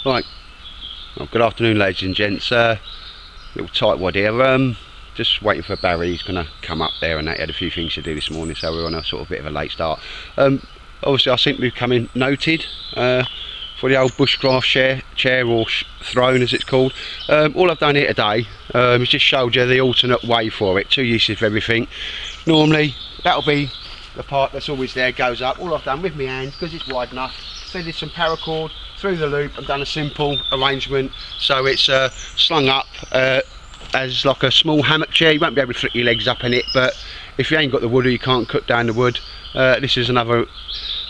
Right, well, good afternoon ladies and gents. Little tightwad here, just waiting for Barry. He's going to come up there and that. He had a few things to do this morning, so we're on a sort of bit of a late start. Obviously I seem to be becoming noted for the old Bushcraft chair or throne as it's called. All I've done here today is just showed you the alternate way for it, two uses of everything. Normally that'll be the part that's always there, goes up. All I've done with my hand, because it's wide enough, threaded some paracord through the loop and done a simple arrangement so it's slung up as like a small hammock chair. You won't be able to flick your legs up in it, but if you ain't got the wood or you can't cut down the wood, this is another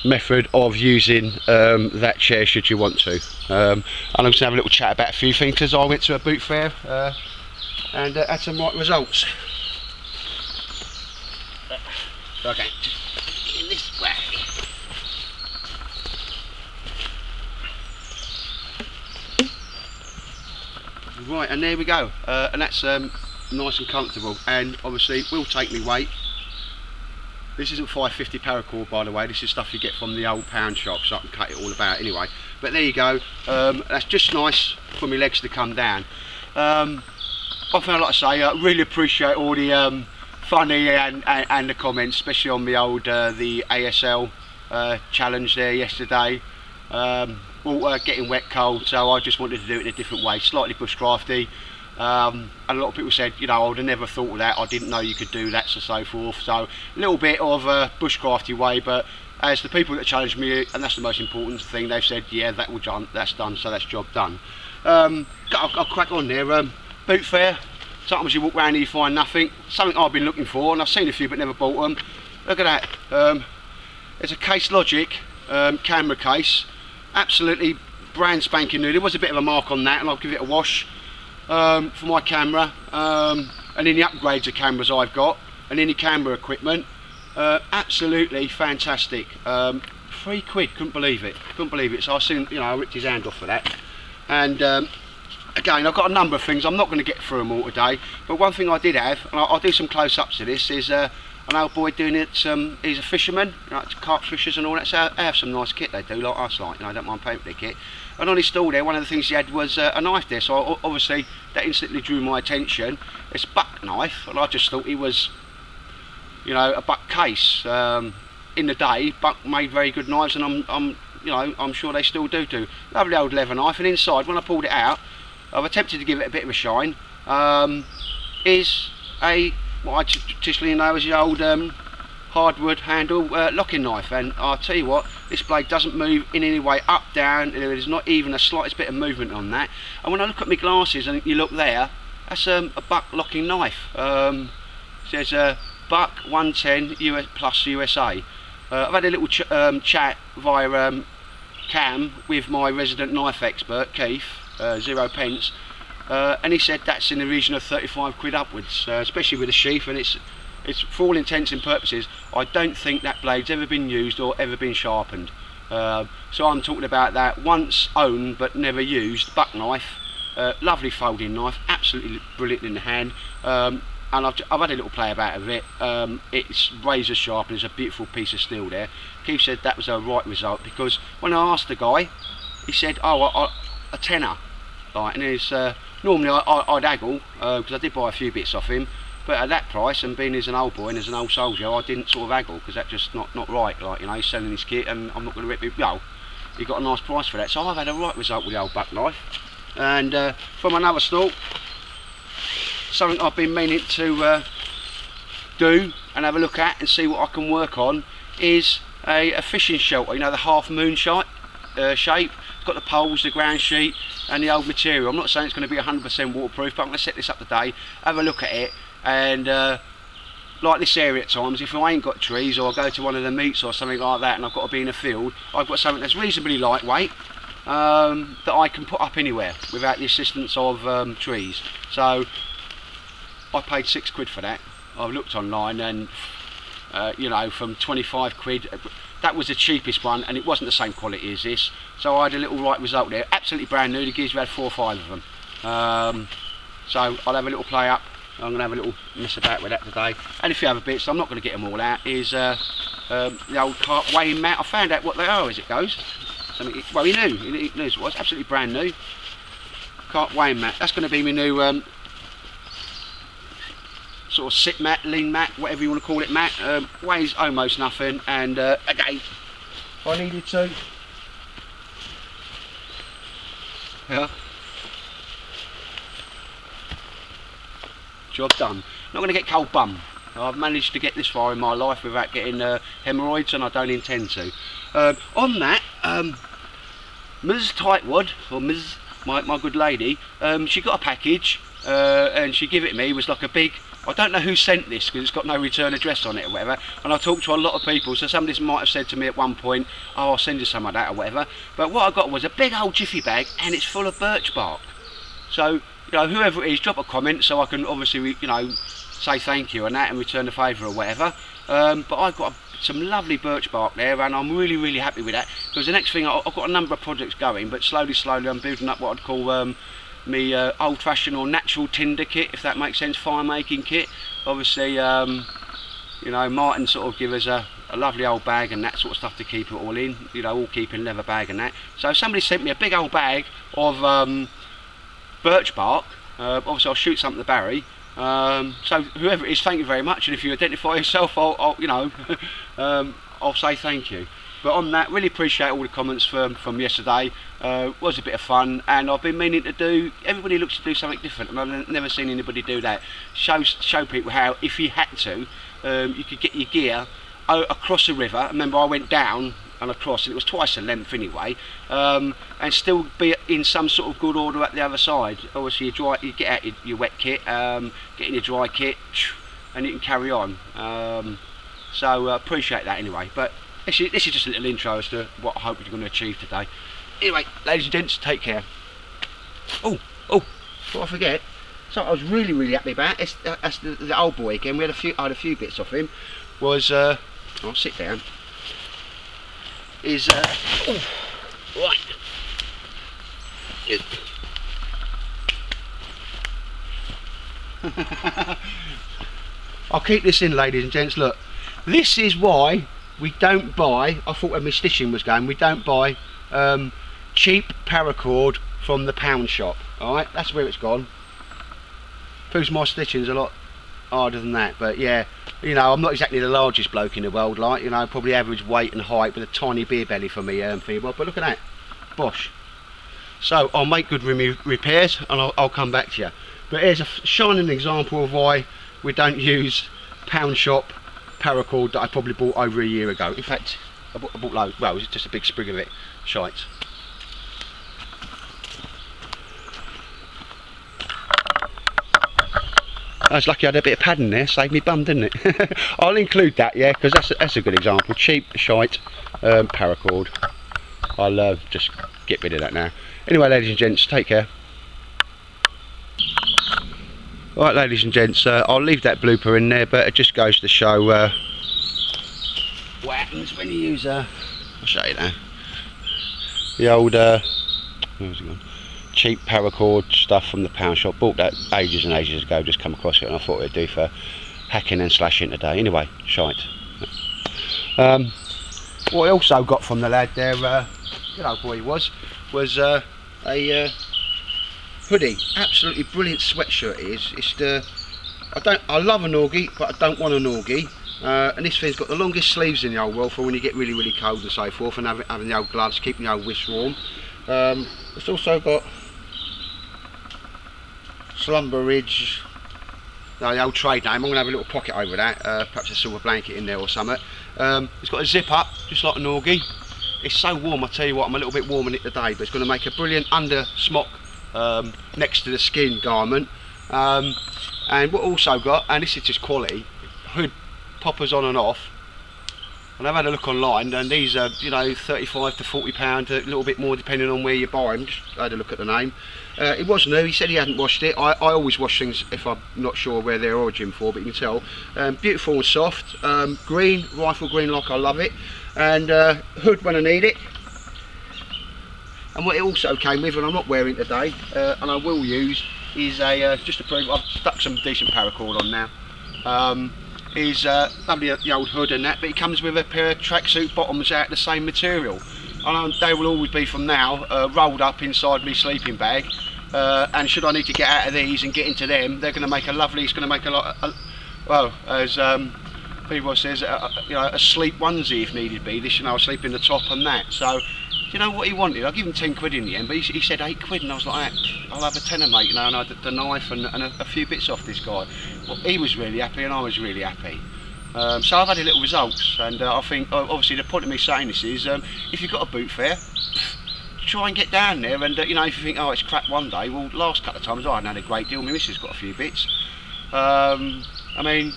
method of using that chair should you want to. And I'm just going to have a little chat about a few things because I went to a boot fair and had some right results. Okay, just in this way. Right, and there we go, and that's nice and comfortable, and obviously will take me weight. This isn't 550 paracord, by the way. This is stuff you get from the old pound shop, so I can cut it all about anyway. But there you go, that's just nice for my legs to come down. I feel like I say, I really appreciate all the funny and the comments, especially on the old the ASL challenge there yesterday. Water getting wet cold, so I just wanted to do it in a different way, slightly bushcrafty. And a lot of people said, you know, I would have never thought of that, I didn't know you could do that, so forth. So a little bit of a bushcrafty way, but as the people that challenged me, and that's the most important thing, they've said, yeah, that's done, so that's job done. I'll crack on there. Boot fair, sometimes you walk around and you find nothing. Something I've been looking for, and I've seen a few but never bought them. Look at that. It's a Case Logic camera case, absolutely brand spanking new. There was a bit of a mark on that, and I'll give it a wash for my camera, and any upgrades of cameras I've got, and any camera equipment. Absolutely fantastic. £3, couldn't believe it. So I soon, you know, I ripped his hand off for that. And again, I've got a number of things. I'm not going to get through them all today, but one thing I did have, and I'll do some close-ups to this, is an old boy doing it. He's a fisherman, like carp fishers and all that, so they have some nice kit they do, like us, like, you know, I don't mind paying for their kit. And on his stall there, one of the things he had was a knife there, so obviously that instantly drew my attention. It's a buck knife, and I just thought he was, you know, a buck case. In the day, buck made very good knives, and I'm sure they still do too. Lovely old leather knife, and inside, when I pulled it out, I've attempted to give it a bit of a shine. Is what I traditionally know as the old hardwood handle locking knife, and I'll tell you what, this blade doesn't move in any way up, down. There is not even a slightest bit of movement on that. And when I look at my glasses and you look there, that's a buck locking knife. It says buck 110 US plus USA. I've had a little chat via cam with my resident knife expert Keith, 0 pence. And he said that's in the region of 35 quid upwards, especially with a sheath, and it's for all intents and purposes, I don't think that blade's ever been used or ever been sharpened. So I'm talking about that once owned but never used buck knife. Lovely folding knife, absolutely brilliant in the hand. And I've had a little play about with it. It's razor sharp, and there's a beautiful piece of steel there. Keith said that was a right result, because when I asked the guy, he said, oh, a tenner. Like, and there's normally I'd haggle, because I did buy a few bits off him, but at that price, and being as an old boy and as an old soldier, I didn't sort of haggle, because that's just not right. Like, you know, he's selling his kit, and I'm not going to rip it. Well, he got a nice price for that, so I've had a right result with the old buck knife. And from another stall, something I've been meaning to do and have a look at and see what I can work on is a fishing shelter. You know, the half moon shape. It's got the poles, the ground sheet, and the old material. I'm not saying it's going to be 100% waterproof, but I'm going to set this up today, have a look at it, and like this area at times, if I ain't got trees, or I go to one of the meets or something like that, and I've got to be in a field, I've got something that's reasonably lightweight that I can put up anywhere without the assistance of trees. So I paid £6 for that. I've looked online, and you know, from 25 quid, that was the cheapest one, and it wasn't the same quality as this, so I had a little right result there. Absolutely brand new. The gears had 4 or 5 of them. So I'll have a little play up. I'm going to have a little mess about with that today, and a few other bits. I'm not going to get them all out. Is the old carp weighing mat. I found out what they are as it goes. something. Well, he knew it was absolutely brand new. Can't weighing mat. That's going to be my new sort of sit mat, lean mat, whatever you want to call it, mat. Weighs almost nothing, and again, if I needed to, yeah, job done. Not going to get cold bum. I've managed to get this far in my life without getting hemorrhoids, and I don't intend to. On that, Ms. Tightwad, or Ms. My good lady, she got a package and she gave it me. It was like a big, I don't know who sent this because it's got no return address on it or whatever, and I talked to a lot of people, so somebody might have said to me at one point, oh, I'll send you some of that or whatever, but what I got was a big old jiffy bag, and it's full of birch bark. So, you know, whoever it is, drop a comment so I can obviously, you know, say thank you and that and return the favour or whatever. But I've got some lovely birch bark there, and I'm really happy with that, because the next thing, I've got a number of projects going, but slowly I'm building up what I'd call me old-fashioned or natural tinder kit, if that makes sense, fire making kit. Obviously, you know, Martin sort of give us a lovely old bag and that sort of stuff to keep it all in, you know, all keep in leather bag and that. So somebody sent me a big old bag of birch bark. Obviously I'll shoot something to Barry. So whoever it is, thank you very much, and if you identify yourself, I'll you know, I'll say thank you. But on that, really appreciate all the comments from yesterday. Was a bit of fun, and I've been meaning to do, everybody looks to do something different, and I've never seen anybody do that. Show people how, if you had to, you could get your gear across a river. Remember, I went down and across, and it was twice the length anyway, and still be in some sort of good order at the other side. Obviously you get out your wet kit, get in your dry kit, and you can carry on. So appreciate that anyway. But this is just a little intro as to what I hope you're going to achieve today. Anyway, ladies and gents, take care. Oh, before I forget, so I was really happy about, that's the old boy again. I had a few bits off him. Was I'll sit down. Is right. I'll keep this in, ladies and gents. Look, this is why we don't buy, I thought where my stitching was going, we don't buy cheap paracord from the pound shop. Alright, that's where it's gone. Proves my stitching's a lot harder than that, but yeah, you know, I'm not exactly the largest bloke in the world, like, you know, probably average weight and height with a tiny beer belly for me, but look at that, Bosch. So I'll make good repairs and I'll come back to you. But here's a shining example of why we don't use pound shop paracord that I probably bought over a year ago. In fact, I bought loads. Well, it was just a big sprig of it. Shite. I was lucky I had a bit of padding there, saved me bum, didn't it? I'll include that, yeah, because that's a good example. Cheap, shite, paracord. I'll just get rid of that now. Anyway, ladies and gents, take care. Right, ladies and gents, I'll leave that blooper in there, but it just goes to show what happens when you use I'll show you now. The old where's it gone? Cheap paracord stuff from the pound shop. Bought that ages and ages ago, just come across it, and I thought it'd do for hacking and slashing today. Anyway, shite. What I also got from the lad there, good old boy he was a hoodie. Absolutely brilliant sweatshirt it is. It's I love a Norgie, but I don't want a Norgie. And this thing's got the longest sleeves in the old world for when you get really cold and so forth, and having the old gloves, keeping the old wrists warm. It's also got Slumber Ridge, no, the old trade name. I'm going to have a little pocket over that, perhaps a silver blanket in there or something. It's got a zip up, just like a Norgie. It's so warm, I tell you what, I'm a little bit warm in it today, but it's going to make a brilliant under smock next to the skin garment. And what also got, and this is just quality, hood poppers on and off. And I've had a look online, and these are, you know, £35 to £40, a little bit more depending on where you buy them. Just had a look at the name. It was new. He said he hadn't washed it. I always wash things if I'm not sure where their origin for, but you can tell. Beautiful and soft. Green, rifle green lock, I love it. And hood when I need it. And what it also came with, and I'm not wearing today, and I will use, is a just to prove I've stuck some decent paracord on now. Is lovely the old hood and that, but it comes with a pair of tracksuit bottoms out of the same material. and they will always be from now rolled up inside my sleeping bag. And should I need to get out of these and get into them, they're going to make a lovely. It's going to make a lot. Well, as people says, you know, a sleep onesie if needed be. This, you know, I sleep in the top and that. So, you know what he wanted? I give him 10 quid in the end, but he said 8 quid, and I was like, I'll have a tenner, mate. You know, and I had the knife and a few bits off this guy. Well, he was really happy, and I was really happy. So I've had a little results, and I think obviously the point of me saying this is, if you've got a boot fair, try and get down there, and you know, if you think, oh, it's crap one day, well, last couple of times I hadn't had a great deal. My missus got a few bits. I mean,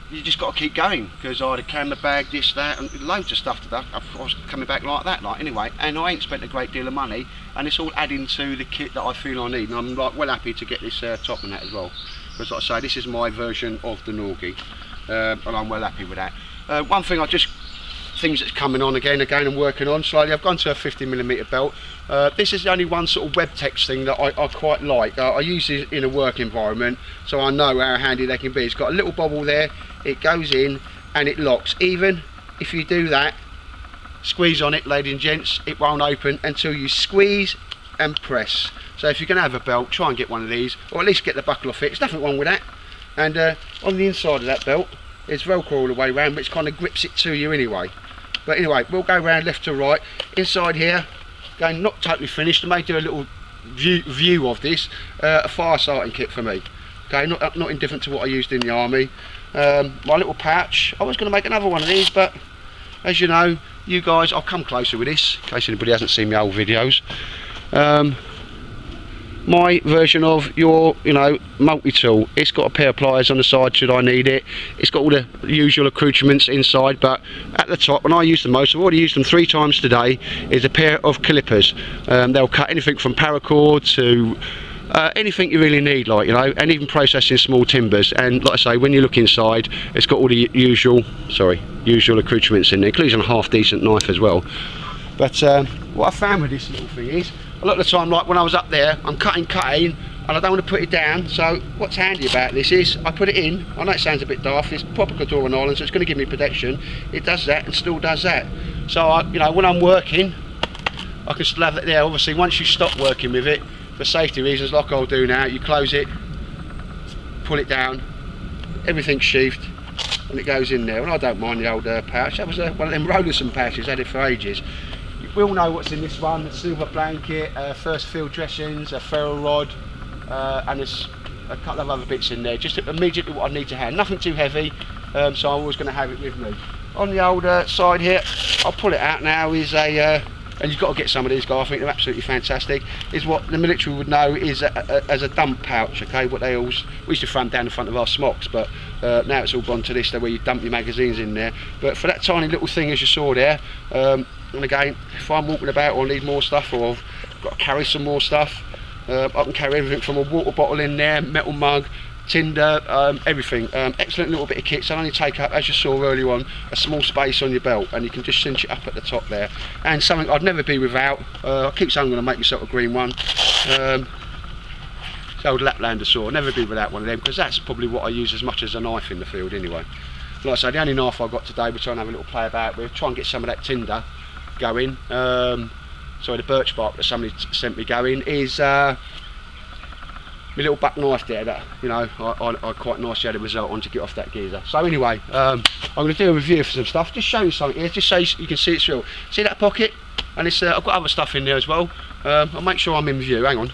you just got to keep going, because I had a camera bag, this, that, and loads of stuff today. I was coming back like that, like anyway, and I ain't spent a great deal of money, and it's all adding to the kit that I feel I need, and I'm like well happy to get this top and that as well, because like I say, this is my version of the Norgie, and I'm well happy with that. One thing things that's coming on again I'm working on slowly. I've gone to a 50mm belt. This is the only one sort of WebTex thing that I quite like. I use it in a work environment, so I know how handy they can be. It's got a little bobble there, it goes in and it locks. Even if you do that, squeeze on it, ladies and gents, it won't open until you squeeze and press. So if you're going to have a belt, try and get one of these, or at least get the buckle off it. There's nothing wrong with that. And on the inside of that belt, it's Velcro all the way around, but it kind of grips it to you anyway. But anyway, we'll go around left to right. Inside here, again, not totally finished. I may do a little view of this. A fire starting kit for me. Okay, not indifferent to what I used in the army. My little pouch. I was going to make another one of these, but as you know, you guys, I'll come closer with this in case anybody hasn't seen my old videos. My version of your, you know, multi-tool. It's got a pair of pliers on the side should I need it. It's got all the usual accoutrements inside, but at the top, when I use the most, I've already used them 3 times today, is a pair of clippers. They'll cut anything from paracord to anything you really need, like, you know, and even processing small timbers. And like I say, when you look inside, it's got all the usual accoutrements in there, including a half decent knife as well. But what I found with this little thing is, a lot of the time, like when I was up there, I'm cutting, and I don't want to put it down. So what's handy about this is, I put it in. I know it sounds a bit daft. It's proper Cadoran Island, so it's going to give me protection. It does that and still does that. So you know, when I'm working, I can still have it there. Obviously, once you stop working with it, for safety reasons, like I'll do now, you close it, pull it down, everything's sheathed, and it goes in there. And I don't mind the old pouch. That was one of them Rollerson pouches. I had it for ages. We all know what's in this one: a silver blanket, first field dressings, a ferro rod, and there's a couple of other bits in there. Just immediately what I need to have. Nothing too heavy, so I'm always going to have it with me. On the old side here, I'll pull it out now, is a, and you've got to get some of these guys, I think they're absolutely fantastic, is what the military would know is as a dump pouch, okay? What they always, we used to throw them down the front of our smocks, but now it's all gone to this, where you dump your magazines in there. But for that tiny little thing as you saw there, and again, if I'm walking about or need more stuff, or I've got to carry some more stuff, I can carry everything from a water bottle in there, metal mug, tinder, everything. Excellent little bit of kit. So only take up, as you saw earlier on, a small space on your belt, and you can just cinch it up at the top there. And something I'd never be without. I keep saying I'm going to make myself a green one. It's the old Laplander saw. I'll never be without one of them, because that's probably what I use as much as a knife in the field anyway. Like I say, the only knife I've got today, we're trying to have a little play about with, try and get some of that tinder going. Sorry, the birch bark that somebody sent me going is my little buck knife there that, you know, I quite nicely had a result on to get off that geezer. So anyway, I'm going to do a review for some stuff, just show you something here, just so you can see it's real. See that pocket? And it's I've got other stuff in there as well. I'll make sure I'm in view, hang on.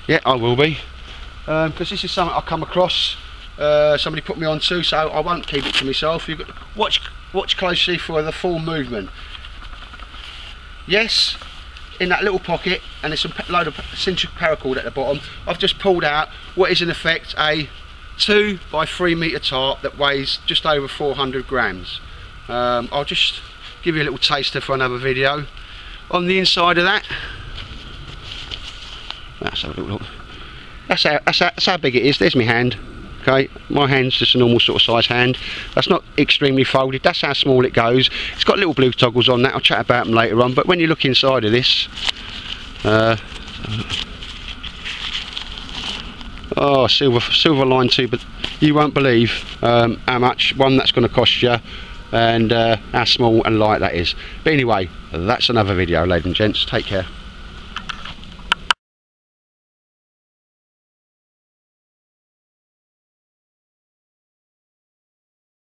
Yeah, I will be, because this is something I come across, somebody put me on to, so I won't keep it to myself. You've got to watch closely for the full movement. Yes, in that little pocket, and there's a load of cinch paracord at the bottom, I've just pulled out what is in effect a 2 by 3 metre tarp that weighs just over 400 grams. I'll just give you a little taster for another video. On the inside of that, let's have a look. That's how big it is. There's my hand. Okay, my hand's just a normal sort of size hand. That's not extremely folded. That's how small it goes. It's got little blue toggles on that. I'll chat about them later on. But when you look inside of this, oh, silver line too. But you won't believe how much that's going to cost you. and how small and light that is. But anyway, that's another video, ladies and gents. Take care.